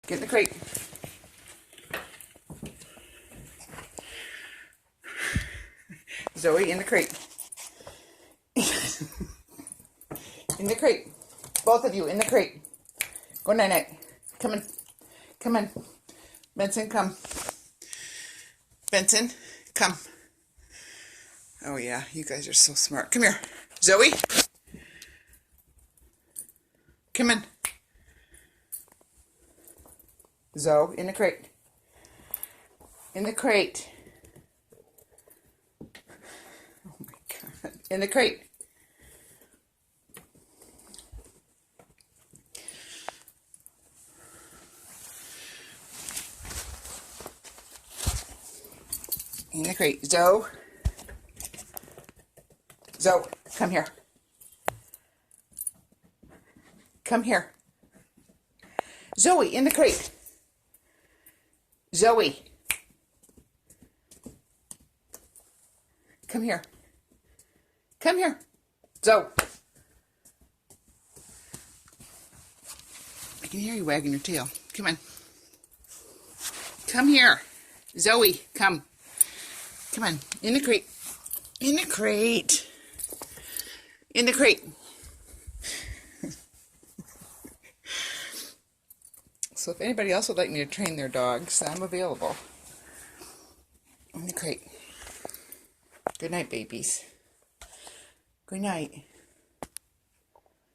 Get in the crate. Zoe, in the crate. In the crate. Both of you, in the crate. Go night-night. Come in. Come in. Benson, come. Benson, come. Oh, yeah, you guys are so smart. Come here. Zoe. Come in. Zoe, in the crate. In the crate. Oh, my God. In the crate. In the crate. Zoe. Zoe, come here. Come here. Zoe, in the crate. Zoe. Come here. Come here. Zoe. I can hear you wagging your tail. Come on. Come here. Zoe, come. Come on. In the crate. In the crate. In the crate. So if anybody else would like me to train their dogs, I'm available. In the crate. Good night, babies. Good night.